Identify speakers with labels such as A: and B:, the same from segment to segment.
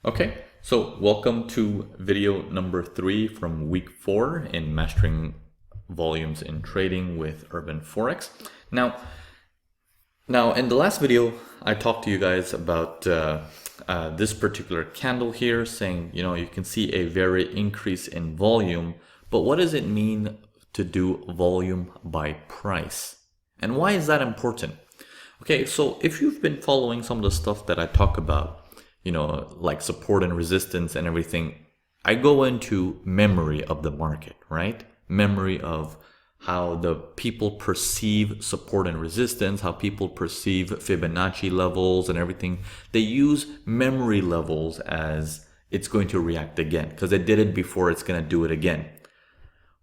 A: Okay, so welcome to video number 3 from week 4 in Mastering Volumes in Trading with Urban Forex. Now in the last video, I talked to you guys about this particular candle here, saying, you can see a very increase in volume, but what does it mean to do volume by price? And why is that important? Okay, so if you've been following some of the stuff that I talk about, like support and resistance and everything, I go into memory of the market, right? Memory of how the people perceive support and resistance, how people perceive Fibonacci levels and everything. They use memory levels as it's going to react again because it did it before, it's going to do it again.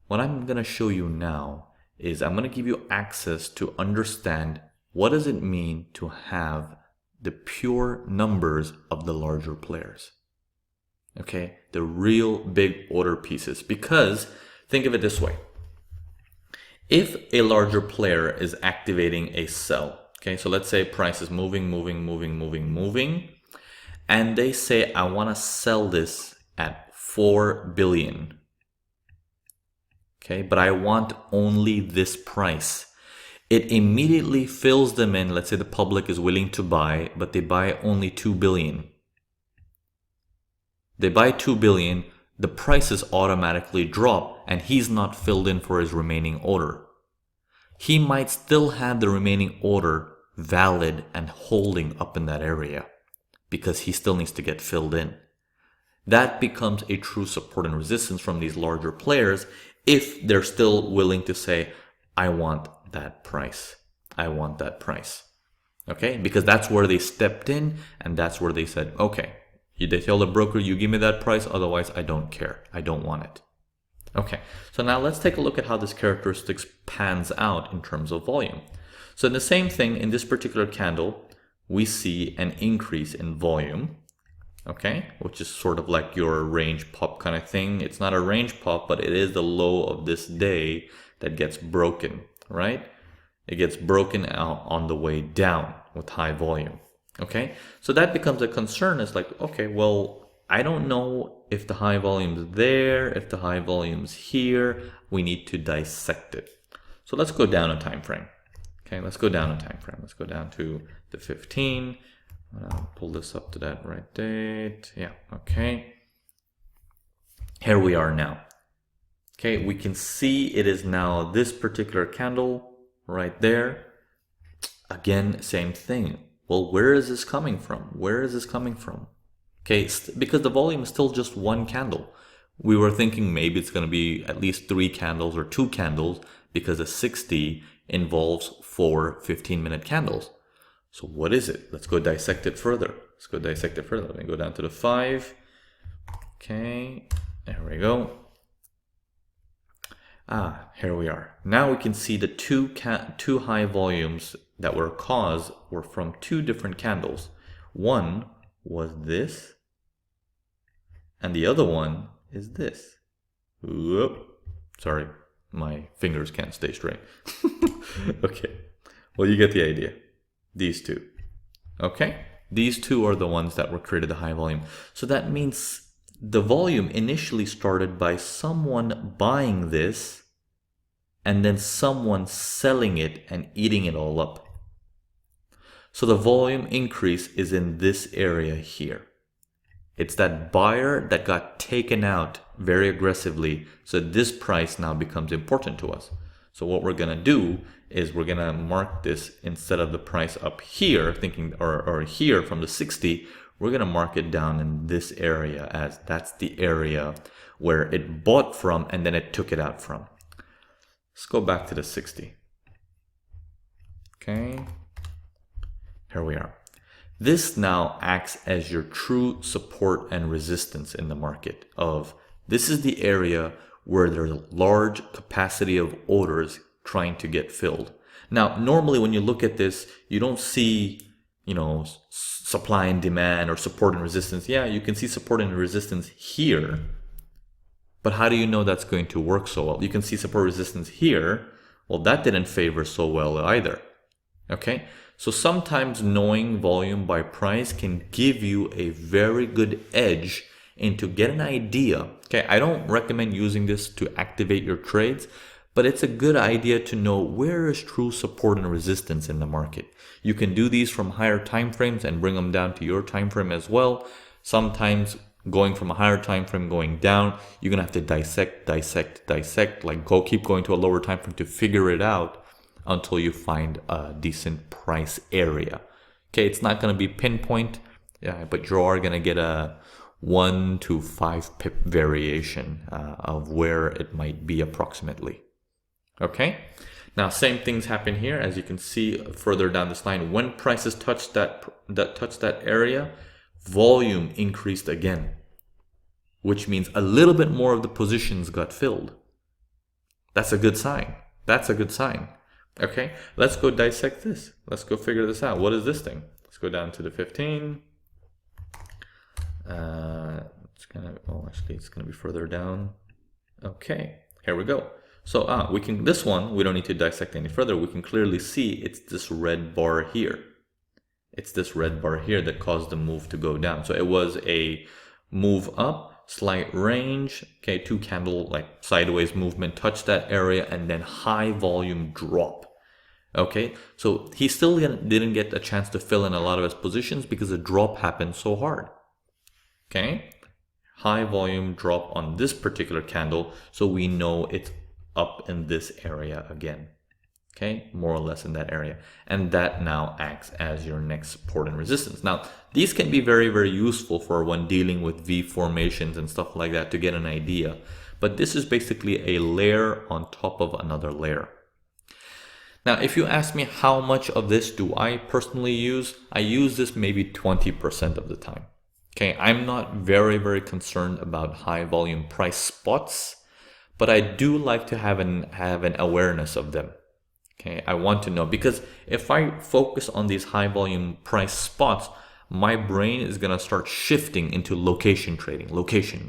A: What I'm going to show you now is I'm going to give you access to understand what does it mean to have the pure numbers of the larger players. Okay, the real big order pieces. Because think of it this way. If a larger player is activating a sell, okay, so let's say price is moving, and they say, I want to sell this at 4 billion. Okay, but I want only this price. It immediately fills them in. Let's say the public is willing to buy, but they buy only 2 billion. They buy 2 billion, the prices automatically drop, and he's not filled in for his remaining order. He might still have the remaining order valid and holding up in that area because he still needs to get filled in. That becomes a true support and resistance from these larger players if they're still willing to say, I want that price. I want that price. Okay, because that's where they stepped in, and that's where they said, okay, they tell the broker, you give me that price, otherwise I don't care. I don't want it. Okay, so now let's take a look at how this characteristics pans out in terms of volume. So in the same thing, in this particular candle, we see an increase in volume, okay, which is sort of like your range pop kind of thing. It's not a range pop, but it is the low of this day that gets broken, right? It gets broken out on the way down with high volume. Okay, so that becomes a concern. It's like, okay, well, I don't know if the high volume's there, if the high volume's here. We need to dissect it. So let's go down a time frame. Okay, let's go down a time frame. Let's go down to the 15. I'll pull this up to that right date. Yeah, okay. Here we are now. Okay, we can see it is now this particular candle right there. Again, same thing. Well, where is this coming from? Where is this coming from? Okay, because the volume is still just one candle. We were thinking maybe it's going to be at least 3 candles or 2 candles because a 60 involves 4 15-minute candles. So what is it? Let's go dissect it further. Let me go down to the 5. Okay, there we go. Here we are. Now we can see the two high volumes that were caused were from 2 different candles. One was this, and the other one is this. Whoop. Sorry, my fingers can't stay straight. Okay, well, you get the idea. These 2. Okay, these 2 are the ones that were created the high volume. So that means the volume initially started by someone buying this and then someone selling it and eating it all up. So the volume increase is in this area here. It's that buyer that got taken out very aggressively. So this price now becomes important to us. So what we're going to do is we're going to mark this instead of the price up here, thinking or here from the 60, we're going to mark it down in this area as that's the area where it bought from and then it took it out from. Let's go back to the 60. Okay, here we are. This now acts as your true support and resistance in the market of this is the area where there's a large capacity of orders trying to get filled. Now, normally when you look at this, you don't see, supply and demand or support and resistance. Yeah, you can see support and resistance here, but how do you know that's going to work so well? You can see support resistance here. Well, that didn't favor so well either. Okay, So sometimes knowing volume by price can give you a very good edge into get an idea. Okay, I don't recommend using this to activate your trades, but it's a good idea to know where is true support and resistance in the market. You can do these from higher time frames and bring them down to your time frame as well. Sometimes going from a higher time frame going down, you're gonna have to dissect, like keep going to a lower time frame to figure it out until you find a decent price area. Okay, it's not gonna be pinpoint, but you are gonna get a 1 to 5 pip variation of where it might be approximately. Okay, now same things happen here. As you can see further down this line, when prices touch that area, volume increased again, which means a little bit more of the positions got filled. That's a good sign. That's a good sign. Okay, let's go dissect this. Let's go figure this out. What is this thing? Let's go down to the 15. It's gonna be further down. Okay, here we go. So this one, we don't need to dissect any further. We can clearly see it's this red bar here. It's this red bar here that caused the move to go down. So it was a move up, slight range, okay, 2 candle like sideways movement, touch that area, and then high volume drop. Okay, so he still didn't get a chance to fill in a lot of his positions because the drop happened so hard. Okay, high volume drop on this particular candle, so we know it's up in this area again. Okay, more or less in that area, and that now acts as your next support and resistance. Now these can be very, very useful for when dealing with V formations and stuff like that to get an idea, but this is basically a layer on top of another layer. Now if you ask me how much of this do I personally use, I use this maybe 20% of the time. Okay, I'm not very, very concerned about high volume price spots, but I do like to have an awareness of them. Okay, I want to know, because if I focus on these high volume price spots, my brain is gonna start shifting into location trading. Location.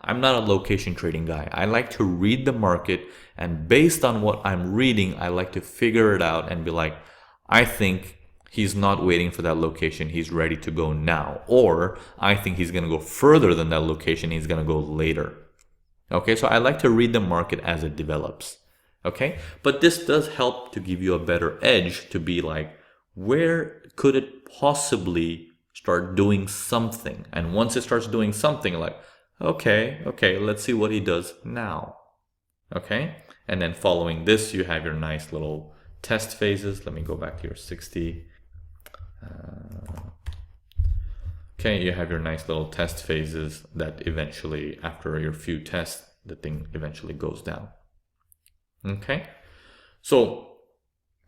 A: I'm not a location trading guy. I like to read the market, and based on what I'm reading, I like to figure it out and be like, I think he's not waiting for that location, he's ready to go now. Or I think he's gonna go further than that location, he's gonna go later. Okay, so I like to read the market as it develops. Okay, but this does help to give you a better edge to be like, where could it possibly start doing something? And once it starts doing something, like, okay, let's see what he does now. Okay, and then following this, you have your nice little test phases. Let me go back to your 60. Okay, you have your nice little test phases that eventually, after your few tests, the thing eventually goes down. Okay, so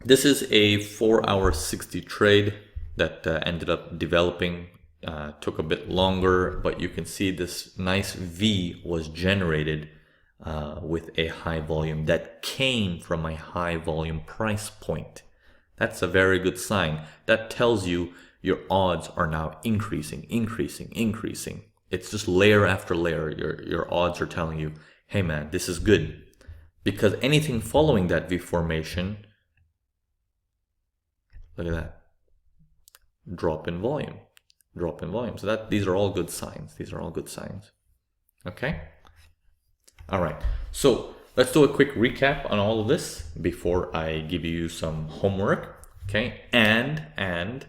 A: this is a 4-hour 60 trade that ended up developing, took a bit longer, but you can see this nice V was generated with a high volume that came from a high volume price point. That's a very good sign. That tells you your odds are now increasing. It's just layer after layer. Your odds are telling you, hey man, this is good. Because anything following that V formation, look at that, drop in volume. So these are all good signs. Okay. All right. So let's do a quick recap on all of this before I give you some homework. Okay. And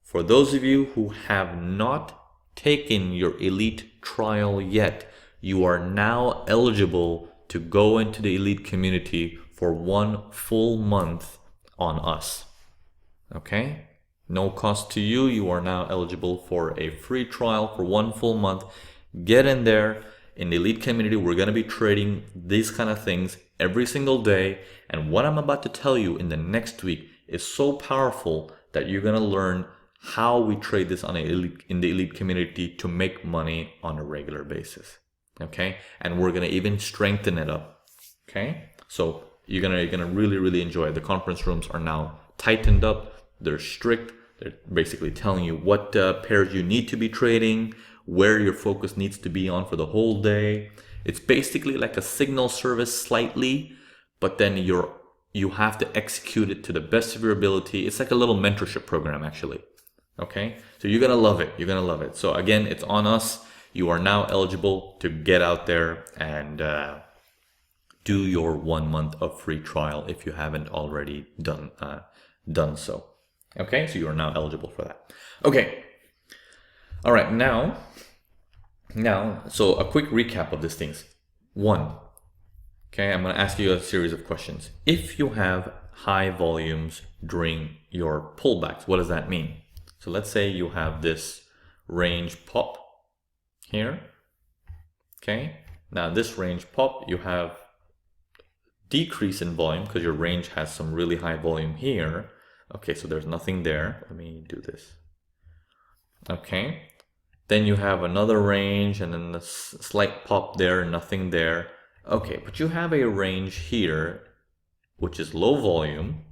A: for those of you who have not taken your elite trial yet, you are now eligible to go into the elite community for 1 full month on us. Okay, no cost to you. You are now eligible for a free trial for 1 full month. Get in there. In the elite community, we're going to be trading these kind of things every single day, and what I'm about to tell you in the next week is so powerful that you're going to learn how we trade this in the elite community to make money on a regular basis. Okay, and we're gonna even strengthen it up. Okay, so you're gonna really enjoy it. The conference rooms are now tightened up. They're strict. They're basically telling you what pairs you need to be trading, where your focus needs to be on for the whole day. It's basically like a signal service slightly, but then your you have to execute it to the best of your ability. It's like a little mentorship program, actually. Okay, so you're gonna love it. You're gonna love it. So again, it's on us. You are now eligible to get out there and do your 1 month of free trial if you haven't already done so. Okay, so you are now eligible for that. Okay, all right. Now, so a quick recap of these things. 1. Okay, I'm going to ask you a series of questions. If you have high volumes during your pullbacks, what does that mean? So let's say you have this range pop here. Okay, now this range pop, you have decrease in volume because your range has some really high volume here. Okay, so there's nothing there. Let me do this. Okay, then you have another range and then the slight pop there, nothing there. Okay, but you have a range here which is low volume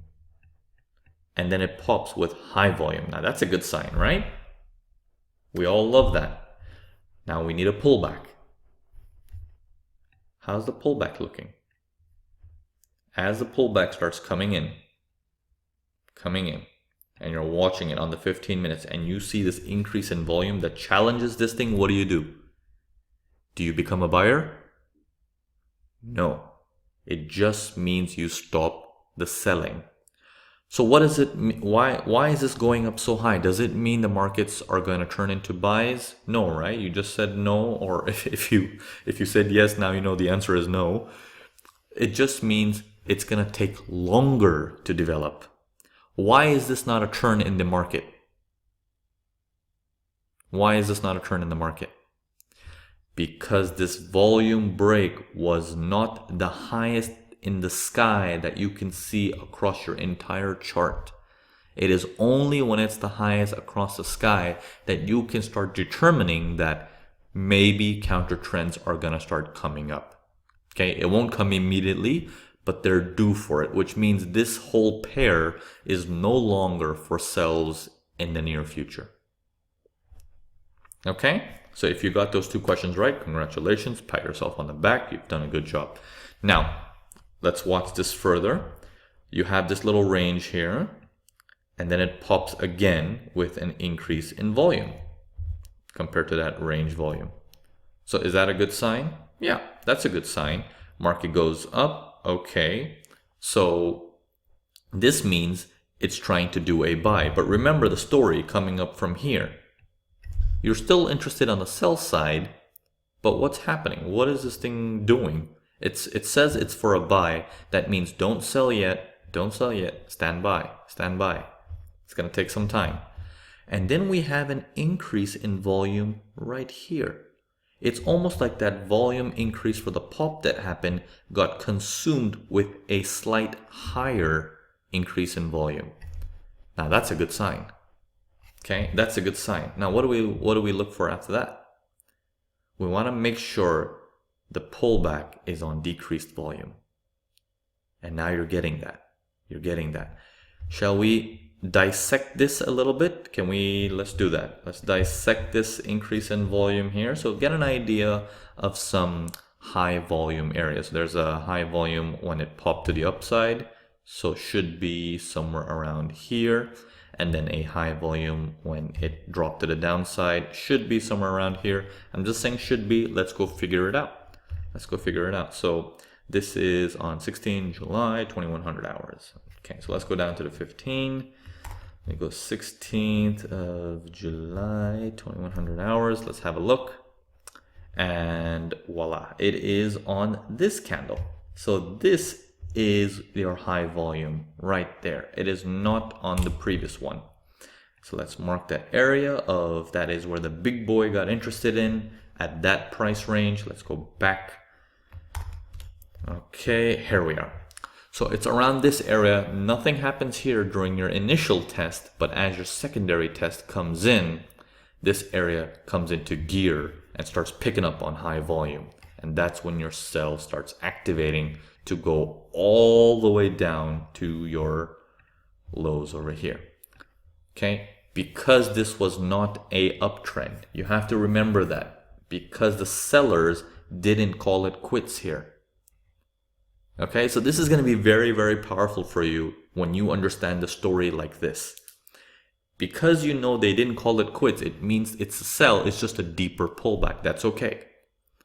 A: and then it pops with high volume. Now that's a good sign, right? We all love that. Now we need a pullback. How's the pullback looking? As the pullback starts coming in, and you're watching it on the 15 minutes and you see this increase in volume that challenges this thing, what do? Do you become a buyer? No. It just means you stop the selling. So what does it mean? Why is this going up so high? Does it mean the markets are going to turn into buys? No, right? You just said no, or if you said yes, now you know the answer is no. It just means it's going to take longer to develop. Why is this not a turn in the market? Why is this not a turn in the market? Because this volume break was not the highest in the sky that you can see across your entire chart. It is only when it's the highest across the sky that you can start determining that maybe counter trends are going to start coming up. Okay, it won't come immediately, but they're due for it, which means this whole pair is no longer for sells in the near future. Okay, so if you got those 2 questions right, congratulations, pat yourself on the back, you've done a good job. Now, let's watch this further. You have this little range here, and then it pops again with an increase in volume compared to that range volume. So is that a good sign? Yeah, that's a good sign. Market goes up. Okay, so this means it's trying to do a buy. But remember the story coming up from here. You're still interested on the sell side, but what's happening? What is this thing doing? It says it's for a buy. That means don't sell yet, stand by. It's going to take some time. And then we have an increase in volume right here. It's almost like that volume increase for the pop that happened got consumed with a slight higher increase in volume. Now that's a good sign. Okay, that's a good sign. Now what do we look for after that? We want to make sure the pullback is on decreased volume. And now you're getting that. Shall we dissect this a little bit? Let's do that. Let's dissect this increase in volume here. So get an idea of some high volume areas. There's a high volume when it popped to the upside, so should be somewhere around here. And then a high volume when it dropped to the downside, should be somewhere around here. I'm just saying should be. Let's go figure it out. So this is on 16 July, 2100 hours. Okay, so let's go down to the 15. It goes 16th of July, 2100 hours. Let's have a look. And voila, it is on this candle. So this is your high volume right there. It is not on the previous one. So let's mark that area of that is where the big boy got interested in at that price range. Let's go back. Okay, here we are. So it's around this area. Nothing happens here during your initial test, but as your secondary test comes in, this area comes into gear and starts picking up on high volume. And that's when your sell starts activating to go all the way down to your lows over here. Okay, because this was not a uptrend. You have to remember that because the sellers didn't call it quits here. Okay, so this is going to be very, very powerful for you when you understand the story like this. Because you know they didn't call it quits, it means it's a sell, it's just a deeper pullback. That's okay.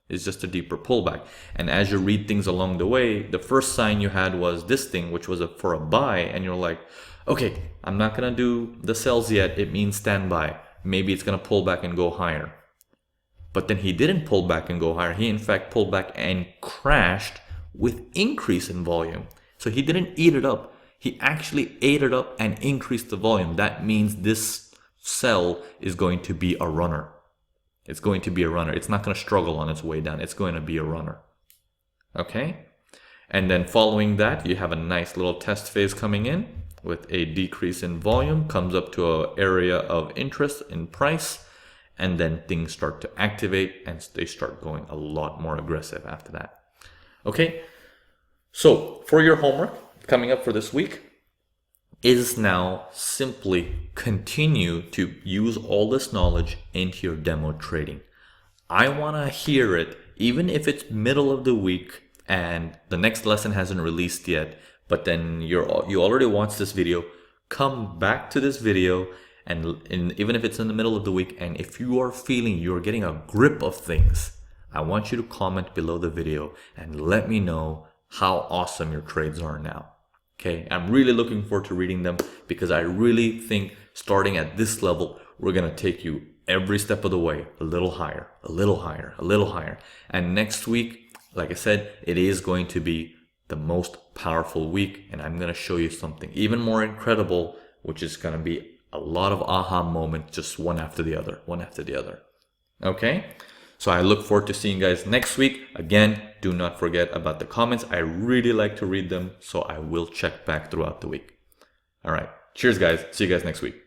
A: It's just a deeper pullback. And as you read things along the way, the first sign you had was this thing, which was for a buy, and you're like, okay, I'm not going to do the sells yet. It means stand by. Maybe it's going to pull back and go higher. But then he didn't pull back and go higher. He in fact pulled back and crashed with increase in volume. So he didn't eat it up. He actually ate it up and increased the volume. That means this sell is going to be a runner. It's going to be a runner. It's not going to struggle on its way down. It's going to be a runner. Okay? And then following that, you have a nice little test phase coming in with a decrease in volume, comes up to an area of interest in price, and then things start to activate and they start going a lot more aggressive after that. Okay? So for your homework coming up for this week is now simply continue to use all this knowledge into your demo trading. I want to hear it, even if it's middle of the week and the next lesson hasn't released yet, but then you already watched this video. Come back to this video, and even if it's in the middle of the week, and if you are feeling you're getting a grip of things, I want you to comment below the video and let me know how awesome your trades are now. Okay, I'm really looking forward to reading them because I really think starting at this level, we're going to take you every step of the way, a little higher, a little higher, a little higher. And next week, like I said, it is going to be the most powerful week, and I'm going to show you something even more incredible, which is going to be a lot of aha moments, just one after the other, one after the other. Okay? So I look forward to seeing you guys next week. Again, do not forget about the comments. I really like to read them, so I will check back throughout the week. All right. Cheers, guys. See you guys next week.